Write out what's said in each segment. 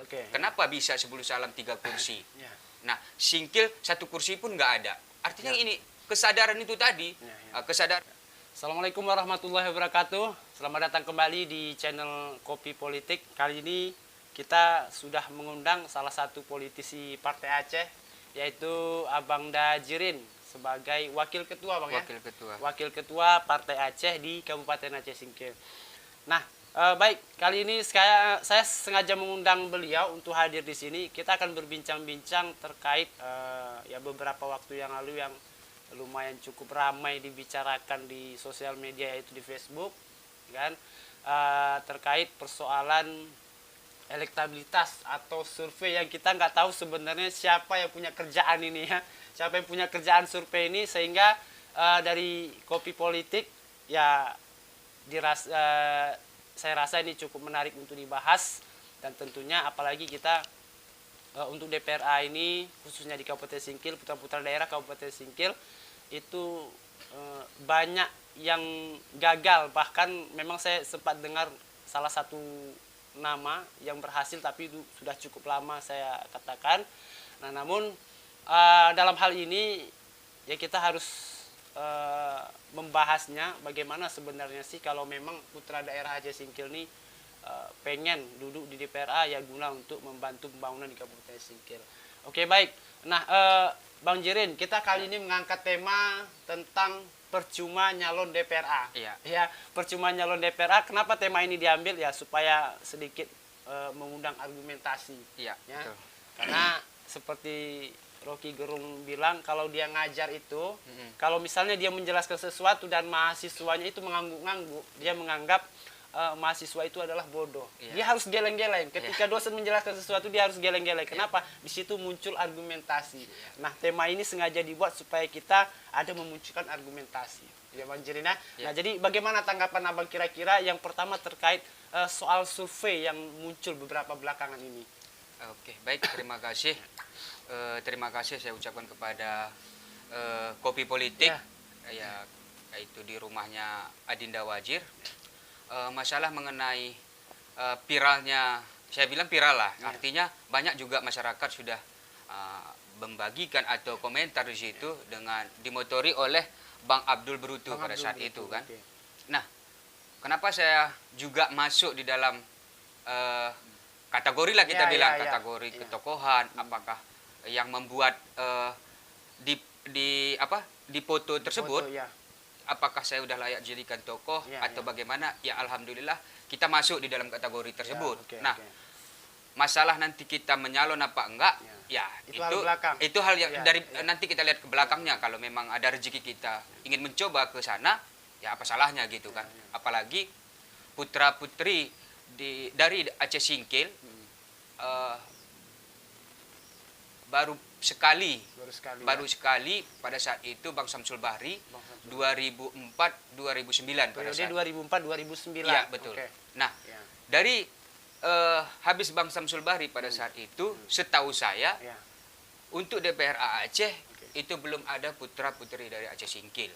Kenapa bisa 10 salam 3 kursi? Ya. Nah, Singkil 1 kursi pun nggak ada. Artinya ini kesadaran itu tadi, kesadaran. Assalamualaikum warahmatullahi wabarakatuh. Selamat datang kembali di channel Kopi Politik. Kali ini kita sudah mengundang salah satu politisi Partai Aceh, yaitu Abang Dajirin sebagai wakil ketua, Bang, ya? Wakil ketua. Wakil ketua Partai Aceh di Kabupaten Aceh Singkil. Nah, baik, kali ini saya sengaja mengundang beliau untuk hadir di sini. Kita akan berbincang-bincang terkait ya beberapa waktu yang lalu yang lumayan cukup ramai dibicarakan di sosial media, yaitu di Facebook, kan, terkait persoalan elektabilitas atau survei yang kita nggak tahu sebenarnya siapa yang punya kerjaan ini, ya, siapa yang punya kerjaan survei ini, sehingga dari Kopi Politik ya saya rasa ini cukup menarik untuk dibahas, dan tentunya apalagi kita untuk DPRA ini khususnya di Kabupaten Singkil, putra-putra daerah Kabupaten Singkil itu banyak yang gagal, bahkan memang saya sempat dengar salah satu nama yang berhasil tapi itu sudah cukup lama saya katakan. Nah, namun dalam hal ini ya kita harus membahasnya bagaimana sebenarnya sih kalau memang putra daerah Aceh Singkil ini pengen duduk di DPRA ya guna untuk membantu pembangunan di Kabupaten Singkil. Oke, baik. Nah, Bang Jirin, kita kali ini mengangkat tema tentang percuma nyalon DPRA. Iya. Ya, percuma nyalon DPRA. Kenapa tema ini diambil? Ya supaya sedikit mengundang argumentasi. Iya, Ya. betul. Karena seperti Rocky Gerung bilang, kalau dia ngajar itu, kalau misalnya dia menjelaskan sesuatu dan mahasiswanya itu mengangguk-ngangguk, dia menganggap mahasiswa itu adalah bodoh. Iya. Dia harus geleng-geleng. Ketika dosen menjelaskan sesuatu, dia harus geleng-geleng. Kenapa? Di situ muncul argumentasi. Nah, tema ini sengaja dibuat supaya kita ada memunculkan argumentasi. Ya, Bang Jirin, ya. Nah, jadi bagaimana tanggapan Abang kira-kira yang pertama terkait soal survei yang muncul beberapa belakangan ini? Oke, baik. Terima kasih. Terima kasih saya ucapkan kepada Kopi Politik, ya, yaitu di rumahnya Adinda Wajir. Masalah mengenai viralnya, saya bilang viral lah, artinya banyak juga masyarakat sudah membagikan atau komentar di situ dengan dimotori oleh Bang Abdul Brutu pada saat itu, kan. Nah, kenapa saya juga masuk di dalam kategori lah kita bilang, kategori ketokohan, apakah yang membuat di foto tersebut, apakah saya udah layak jadikan tokoh atau bagaimana? Ya, alhamdulillah kita masuk di dalam kategori tersebut. Nah, masalah nanti kita menyalon apa enggak, ya itu hal yang dari nanti kita lihat ke belakangnya. Kalau memang ada rezeki kita ingin mencoba ke sana, ya apa salahnya gitu, kan. Apalagi putra-putri dari Aceh Singkil baru sekali pada saat itu Bang Samsul Bahri 2004-2009 pada saat 2004-2009. Iya, betul. Nah, dari habis Bang Samsul Bahri pada saat itu, setahu saya untuk DPRA Aceh itu belum ada putra-putri dari Aceh Singkil.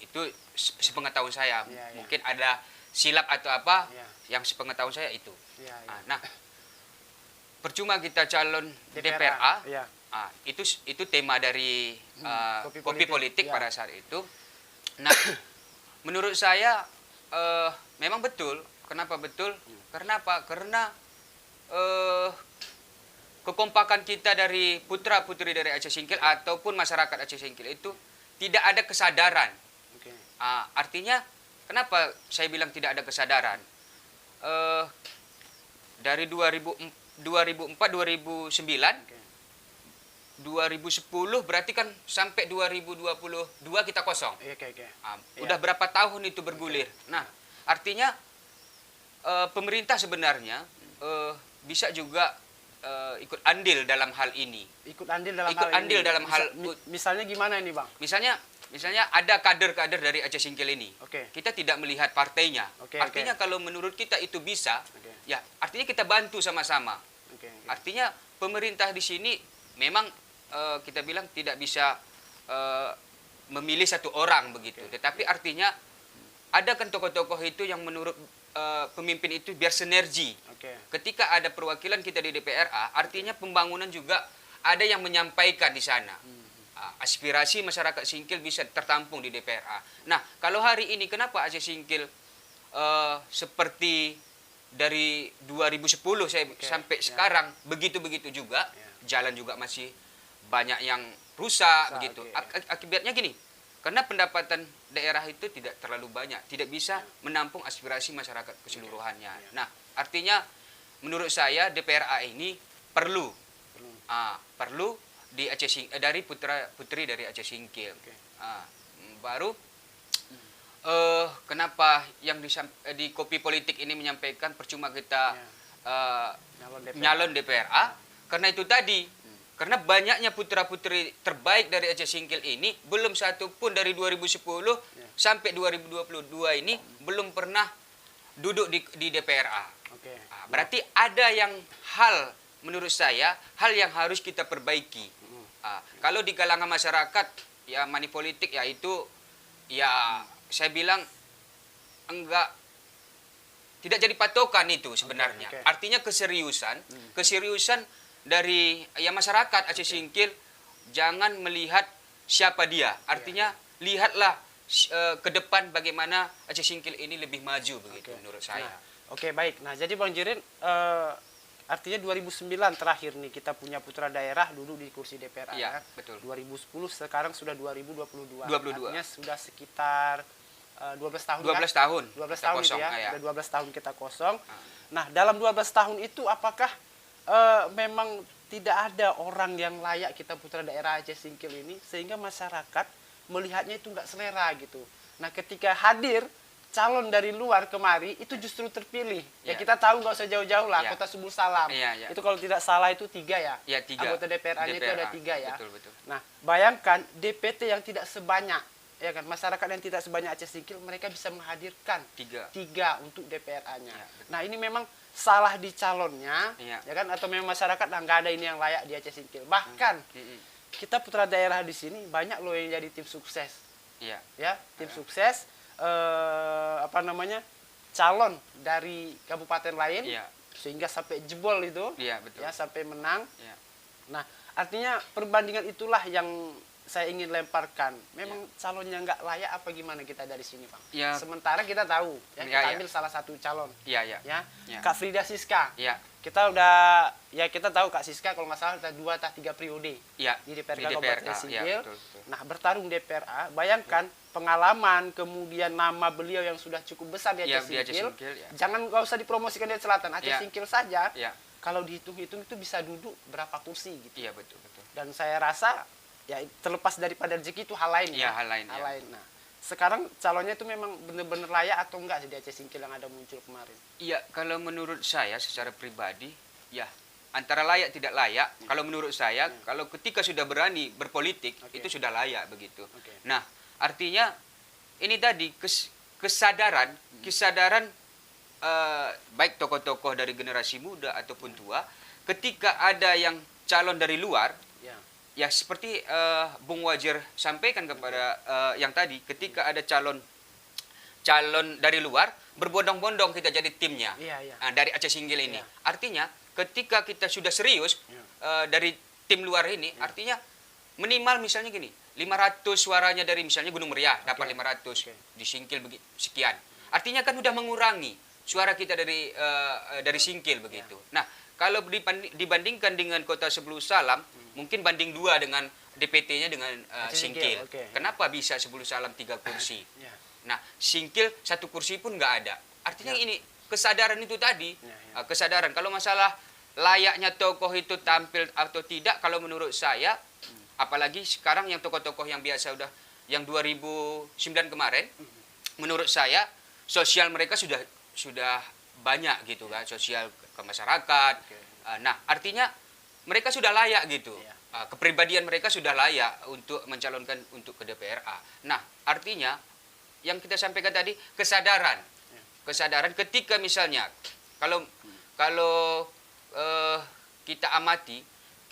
Itu sepengetahuan saya. Mungkin ada silap atau apa, yang sepengetahuan saya itu. Nah, percuma kita calon DPRA, itu tema dari Kopi Politik pada saat itu. Nah, menurut saya memang betul. Kenapa betul? Karena apa? Karena kekompakan kita dari putra-putri dari Aceh Singkil ataupun masyarakat Aceh Singkil itu tidak ada kesadaran. Artinya, kenapa saya bilang tidak ada kesadaran? Dari 2004-2009, 2010 berarti kan sampai 2022 kita kosong. Udah berapa tahun itu bergulir. Nah, artinya pemerintah sebenarnya bisa juga ikut andil dalam hal ini. Ikut andil dalam hal misalnya gimana ini, Bang? Misalnya ada kader-kader dari Aceh Singkil ini. Kita tidak melihat partainya. Artinya kalau menurut kita itu bisa, ya artinya kita bantu sama-sama. Artinya pemerintah di sini memang kita bilang tidak bisa memilih satu orang begitu. Tetapi artinya ada kan tokoh-tokoh itu yang menurut pemimpin itu biar sinergi. Oke. Ketika ada perwakilan kita di DPRA, artinya pembangunan juga ada yang menyampaikan di sana. Aspirasi masyarakat Singkil bisa tertampung di DPRA. Nah, kalau hari ini kenapa Aceh Singkil seperti dari 2010 sampai sekarang begitu-begitu juga, jalan juga masih banyak yang rusak begitu. Akibatnya gini, karena pendapatan daerah itu tidak terlalu banyak, tidak bisa menampung aspirasi masyarakat keseluruhannya. Nah, artinya menurut saya DPRA ini perlu di Aceh dari putri dari Aceh Singkil. Baru kenapa yang di Kopi Politik ini menyampaikan percuma kita nyalon DPRA, karena itu tadi, karena banyaknya putra-putri terbaik dari Aceh Singkil ini, belum satu pun dari 2010 sampai 2022 ini belum pernah duduk di DPRA. Berarti ada yang menurut saya, hal yang harus kita perbaiki. Kalau di kalangan masyarakat, ya money politik, ya itu, ya saya bilang tidak jadi patokan itu sebenarnya. Artinya keseriusan dari masyarakat Aceh Singkil, jangan melihat siapa dia. Artinya lihatlah ke depan bagaimana Aceh Singkil ini lebih maju begitu menurut saya. Baik. Nah, jadi Bang Jirin, artinya 2009 terakhir nih kita punya putra daerah duduk di kursi DPRA. Iya, betul. 2010 sekarang sudah 2022. 22. Artinya sudah sekitar 12 tahun. 12 tahun. 12 tahun kosong, itu ya. ya. Sudah 12 tahun kita kosong. Nah, dalam 12 tahun itu apakah memang tidak ada orang yang layak kita putra daerah Aceh Singkil ini sehingga masyarakat melihatnya itu nggak selera gitu. Nah, ketika hadir calon dari luar kemari itu justru terpilih. Ya kita tahu nggak usah jauh-jauh lah, Kota Subul Salam. Itu kalau tidak salah itu 3 ya. Ya, 3. Anggota DPRA-nya itu ada 3 ya. Betul. Nah, bayangkan DPT yang tidak sebanyak, ya kan, masyarakat yang tidak sebanyak Aceh Singkil, mereka bisa menghadirkan 3 untuk DPRA-nya. Nah, ini memang salah di calonnya, ya kan, atau memang masyarakat nggak ada ini yang layak di Aceh Singkil. Bahkan kita putra daerah di sini banyak loh yang jadi tim sukses. Ya, tim sukses. Calon dari kabupaten lain sehingga sampai jebol itu, betul. ya sampai menang. Nah, artinya perbandingan itulah yang saya ingin lemparkan. Memang calonnya nggak layak apa gimana kita dari sini, Bang? Sementara kita tahu, kita ambil salah satu calon, Kak Frida Siska. Kita udah, kita tahu Kak Siska kalau nggak salah 2 atau 3 periode di DPRK Kabupaten Singkil. Nah, bertarung DPRA, bayangkan pengalaman, kemudian nama beliau yang sudah cukup besar di Aceh Singkil. Jangan nggak usah dipromosikan di Selatan, Aceh Singkil saja. Kalau dihitung-hitung itu bisa duduk berapa kursi gitu. Betul. Dan saya rasa ya terlepas daripada rezeki itu hal lain. Hal lain. Nah, sekarang calonnya itu memang benar-benar layak atau enggak sih di Aceh Singkil yang ada muncul kemarin? Iya, kalau menurut saya secara pribadi, antara layak tidak layak. Kalau menurut saya, kalau ketika sudah berani berpolitik, itu sudah layak begitu. Nah, artinya ini tadi kesadaran baik tokoh-tokoh dari generasi muda ataupun tua, ketika ada yang calon dari luar, ya seperti Bung Wajir sampaikan kepada yang tadi, ketika ada calon dari luar, berbondong-bondong kita jadi timnya. Dari Aceh Singkil ini. Artinya ketika kita sudah serius dari tim luar ini, artinya minimal misalnya gini, 500 suaranya dari misalnya Gunung Meriah dapat 500 di Singkil sekian. Artinya kan udah mengurangi suara kita dari Singkil begitu. Nah, kalau dibandingkan dengan Kota Sebulu Salam, mungkin banding 2 dengan DPT-nya dengan Singkil. Kenapa bisa Sebulu Salam 3 kursi? Nah, Singkil 1 kursi pun nggak ada. Artinya ini kesadaran itu tadi, kesadaran. Kalau masalah layaknya tokoh itu tampil atau tidak, kalau menurut saya, apalagi sekarang yang tokoh-tokoh yang biasa yang 2009 kemarin, menurut saya sosial mereka sudah banyak gitu kan, sosial ke masyarakat. Nah, artinya mereka sudah layak gitu. Kepribadian mereka sudah layak untuk mencalonkan untuk ke DPRA. Nah, artinya yang kita sampaikan tadi kesadaran ketika misalnya kalau kita amati,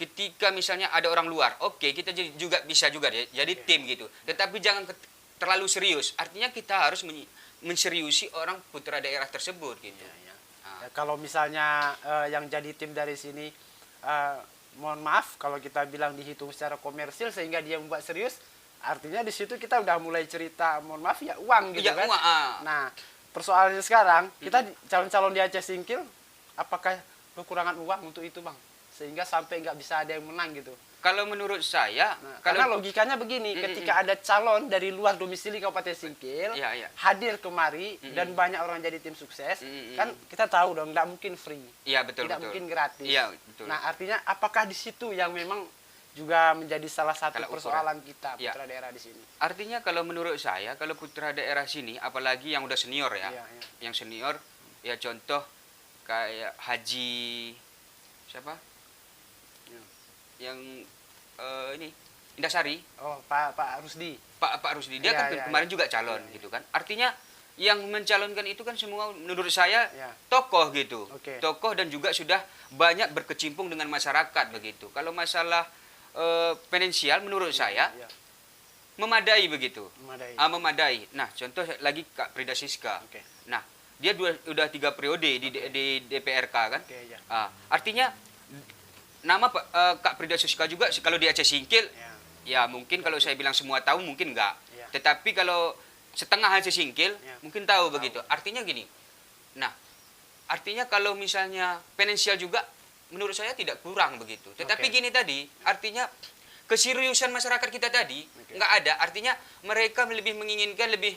ketika misalnya ada orang luar, kita juga bisa jadi tim gitu. Tetapi jangan terlalu serius. Artinya kita harus menseriusi orang putra daerah tersebut gitu. Ya, kalau misalnya yang jadi tim dari sini, mohon maaf kalau kita bilang dihitung secara komersil sehingga dia membuat serius, artinya di situ kita udah mulai cerita, mohon maaf ya, uang gitu Ya, kan. uang, Nah, persoalannya sekarang kita calon-calon di Aceh Singkil, apakah kekurangan uang untuk itu, Bang? Sehingga sampai nggak bisa ada yang menang gitu. Kalau menurut saya, Nah, kalau karena logikanya begini, ketika ada calon dari luar domisili Kabupaten Singkil Iya, iya. hadir kemari dan banyak orang jadi tim sukses, kan kita tahu dong, nggak mungkin free, iya betul tidak betul. mungkin gratis. Iya, betul. Nah, artinya apakah di situ yang memang juga menjadi salah satu Kalau ukuran. persoalan kita Iya. putra daerah di sini? Artinya kalau menurut saya, kalau putra daerah sini, apalagi yang udah senior ya, Iya, iya. yang senior, ya contoh kayak Haji siapa? Iya. Yang ini Indasari, Oh, Pak Rusdi. Pak Rusdi, dia Iya, kan iya, kemarin iya. juga calon Iya, iya. gitu kan. Artinya yang mencalonkan itu kan semua menurut saya Iya. tokoh gitu. Oke. Tokoh dan juga sudah banyak berkecimpung dengan masyarakat begitu. Kalau masalah finansial menurut saya Iya, memadai begitu. memadai. Memadai. Nah, contoh lagi Kak Frida Siska. Oke. Nah, dia udah 3 periode di DPRK kan. Oke, ya. Artinya nama Kak Frida Siska juga kalau di Aceh Singkil Ya. ya mungkin kalau saya bilang semua tahu mungkin enggak. Ya. Tetapi kalau setengah Aceh Singkil Ya. mungkin tahu begitu. Artinya gini. Nah, artinya kalau misalnya finansial juga menurut saya tidak kurang begitu. Tetapi Oke. gini tadi, artinya keseriusan masyarakat kita tadi Oke. nggak ada. Artinya mereka lebih menginginkan lebih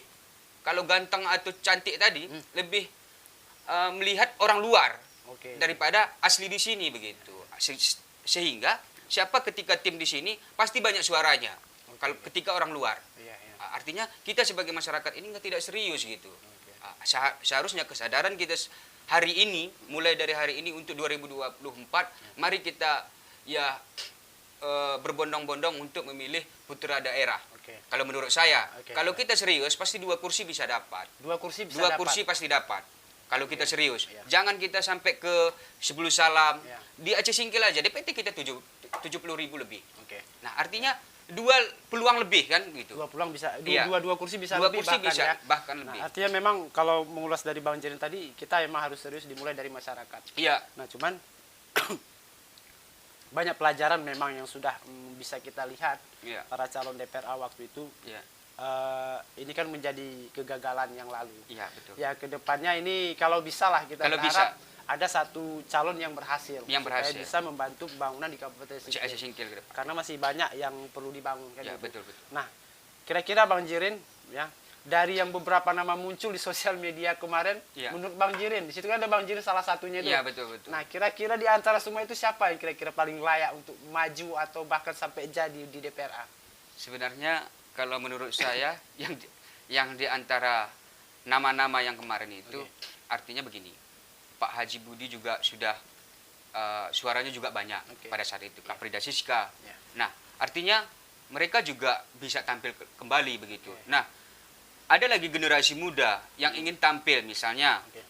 kalau ganteng atau cantik tadi lebih melihat orang luar Oke. daripada asli di sini begitu. Sehingga siapa ketika tim di sini pasti banyak suaranya. Kalau ketika orang luar. Iya, iya. Artinya kita sebagai masyarakat ini tidak serius gitu. Oke. Seharusnya kesadaran kita hari ini, mulai dari hari ini untuk 2024, mari kita ya berbondong-bondong untuk memilih putra daerah. Oke. Kalau menurut saya, Oke. kalau kita serius pasti 2 kursi bisa dapat. 2 kursi bisa 2 dapat. kursi pasti dapat. Kalau kita serius, Iya. jangan kita sampai ke 10 salam. Iya. Di Aceh Singkil aja DPT kita 70.000 lebih. Oke. Nah, artinya 2 peluang lebih kan gitu. 2 peluang bisa, Iya. dua kursi bisa 2 lebih kursi bahkan bisa ya. bahkan lebih. Nah, artinya memang kalau mengulas dari Bang Jirin tadi, kita emang harus serius dimulai dari masyarakat. Iya, Nah, cuman banyak pelajaran memang yang sudah bisa kita lihat iya, para calon DPRA waktu itu. iya. Ini kan menjadi kegagalan yang lalu. Iya, betul. Ya, kedepannya ini kalau bisa lah kita Kalau berharap ada satu calon yang berhasil. Yang berhasil. Supaya bisa membantu pembangunan di Kabupaten Aceh Singkil. Singkil ke depan. Karena masih banyak yang perlu dibangun kan Ya, gitu. betul, betul. Nah, kira-kira Bang Jirin ya, dari yang beberapa nama muncul di sosial media kemarin, Iya. menurut Bang Jirin, di situ kan ada Bang Jirin salah satunya itu. Iya, betul, betul. Nah, kira-kira di antara semua itu siapa yang kira-kira paling layak untuk maju atau bahkan sampai jadi di DPRA? Sebenarnya kalau menurut saya yang di antara nama-nama yang kemarin itu Oke. artinya begini. Pak Haji Budi juga sudah suaranya juga banyak Oke. pada saat itu. Kak Frida Siska. Ya. Nah, artinya mereka juga bisa tampil kembali begitu. Oke. Nah, ada lagi generasi muda yang ingin tampil, misalnya Oke.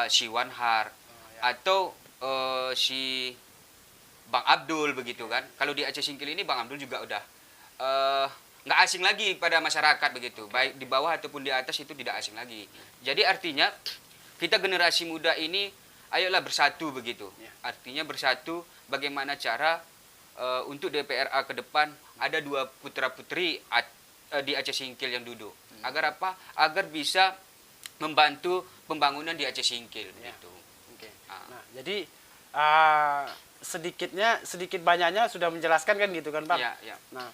si Wanhar ya. atau si Bang Abdul begitu kan. Kalau di Aceh Singkil ini Bang Abdul juga udah nggak asing lagi pada masyarakat begitu. Baik di bawah ataupun di atas itu tidak asing lagi. Jadi artinya kita generasi muda ini ayolah bersatu begitu. Ya. Artinya bersatu bagaimana cara untuk DPRA ke depan ada 2 putra-putri di Aceh Singkil yang duduk. Agar apa? Agar bisa membantu pembangunan di Aceh Singkil Ya. gitu. Oke. Ah. Nah, jadi sedikit banyaknya sudah menjelaskan kan gitu kan, Bang? Iya, iya. Nah,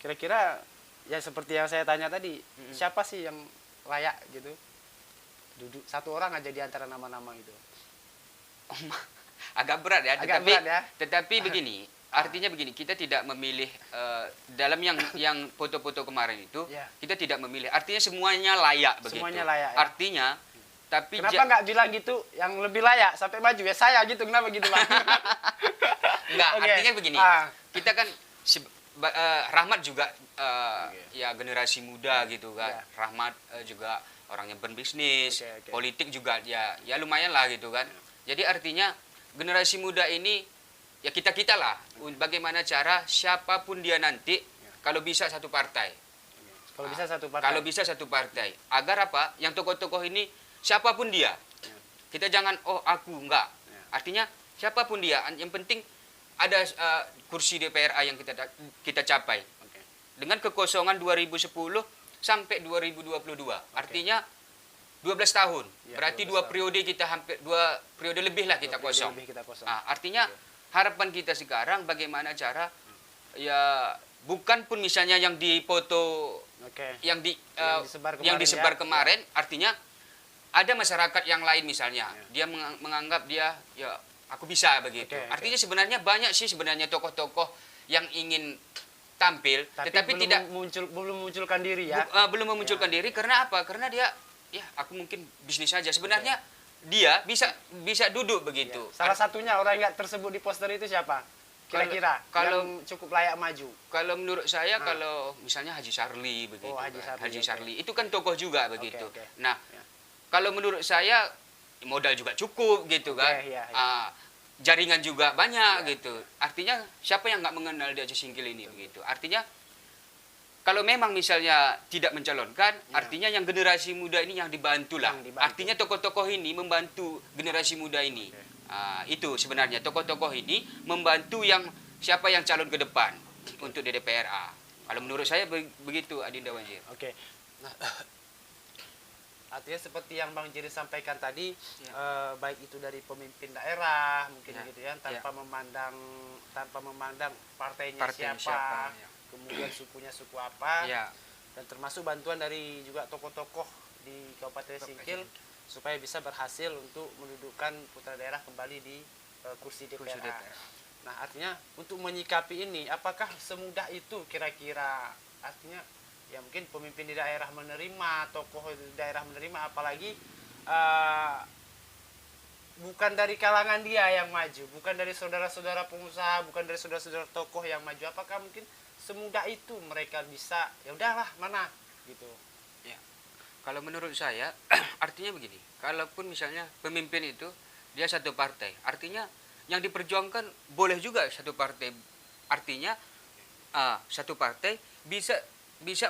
kira-kira ya seperti yang saya tanya tadi, siapa sih yang layak gitu duduk satu orang aja di antara nama-nama itu? Agak berat ya, Agak berat ya. tetapi begini, artinya begini, kita tidak memilih dalam yang foto-foto kemarin itu, Ya. kita tidak memilih. Artinya semuanya layak begitu. Semuanya layak, ya. Artinya, tapi Kenapa nggak bilang gitu yang lebih layak sampai maju ya saya gitu, kenapa gitu, Bang? enggak, Oke. artinya begini. Kita kan Rahmat juga ya generasi muda gitu kan. Ya. Rahmat juga orang yang berbisnis, Oke. politik juga ya lumayan lah gitu kan. Jadi artinya generasi muda ini ya kita lah. Bagaimana cara siapapun dia nanti kalau bisa satu partai. Kalau bisa satu partai. Kalau bisa satu partai. Agar apa? Yang tokoh-tokoh ini siapapun dia. Kita jangan aku enggak. Ya. Artinya siapapun dia, yang penting ada kursi DPRA yang kita capai. Oke. Dengan kekosongan 2010 sampai 2022. Artinya 12 tahun. Ya, Berarti 12 dua tahun. periode kita hampir 2 periode lebih lah kita 2 periode kosong. lebih kita kosong. Artinya harapan kita sekarang bagaimana cara ya bukan pun misalnya yang dipoto Oke. yang disebar yang kemarin disebar ya. kemarin, artinya ada masyarakat yang lain misalnya Ya. dia menganggap dia ya aku bisa begitu. Oke, oke. Artinya sebenarnya banyak sih sebenarnya tokoh-tokoh yang ingin tampil tetapi tidak belum munculkan diri ya. belum memunculkan diri karena apa? Karena dia ya aku mungkin bisnis saja. Sebenarnya dia bisa duduk begitu. Salah satunya orang yang tersebut di poster itu siapa? Kira-kira kalau yang cukup layak maju. Kalau menurut saya kalau misalnya Haji Sarli begitu. Oh, Haji kan. Sarli, Haji oke. Sarli itu kan tokoh juga begitu. oke. Nah, Ya. kalau menurut saya modal juga cukup gitu Oke, kan. iya, iya. Jaringan juga banyak Ya, gitu. Artinya siapa yang nggak mengenal di Aceh Singkil ini begitu. Artinya kalau memang misalnya tidak mencalonkan, Ya. artinya yang generasi muda ini yang dibantu lah. Yang dibantu. Artinya tokoh-tokoh ini membantu generasi muda ini. Itu sebenarnya tokoh-tokoh ini membantu siapa yang calon ke depan untuk di DPRA. Kalau menurut saya begitu Adinda Wanjir. Oke. Nah, artinya seperti yang Bang Jiri sampaikan tadi, baik itu dari pemimpin daerah mungkin Ya. gitu ya, tanpa memandang partainya, Partainya siapa, ya. kemudian sukunya suku apa, Ya. dan termasuk bantuan dari juga tokoh-tokoh di Kabupaten Singkil supaya bisa berhasil untuk mendudukkan putra daerah kembali di kursi Kursi DPRA. DPRA. Nah, artinya untuk menyikapi ini, apakah semudah itu kira-kira? Artinya ya mungkin pemimpin di daerah menerima, tokoh di daerah menerima, apalagi bukan dari kalangan dia yang maju, bukan dari saudara-saudara pengusaha, bukan dari saudara-saudara tokoh yang maju. Apakah mungkin semudah itu mereka bisa, ya udahlah mana gitu. Ya. Kalau menurut saya artinya begini, kalaupun misalnya pemimpin itu dia satu partai, artinya yang diperjuangkan boleh juga satu partai. Artinya satu partai bisa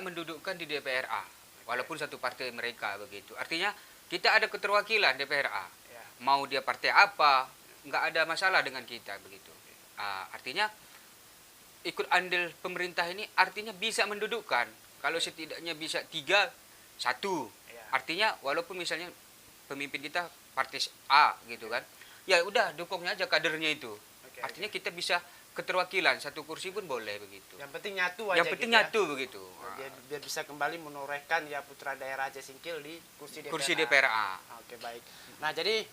mendudukkan di DPRA walaupun satu partai mereka begitu. Artinya kita ada keterwakilan DPRA. Ya. Mau dia partai apa, nggak ada masalah dengan kita begitu. Artinya ikut andil pemerintah ini artinya bisa mendudukkan. Kalau setidaknya bisa 3-1. Ya. Artinya walaupun misalnya pemimpin kita partai A gitu kan, ya udah dukungnya aja kadernya itu. Oke, Artinya kita bisa keterwakilan satu kursi pun boleh begitu. Yang penting nyatu aja. Yang penting gitu ya. nyatu begitu. Biar bisa kembali menorehkan ya putra daerah Aceh Singkil di kursi DPRA. Kursi DPRA. Oke, baik. Nah, jadi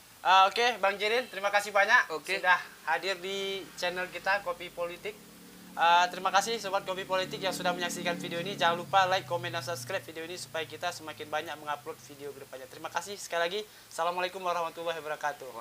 oke, Bang Jirin, terima kasih banyak Oke. sudah hadir di channel kita Kopi Politik. Terima kasih Sobat Kopi Politik yang sudah menyaksikan video ini. Jangan lupa like, komen, dan subscribe video ini supaya kita semakin banyak mengupload video ke depannya. Terima kasih sekali lagi. Assalamualaikum warahmatullahi wabarakatuh.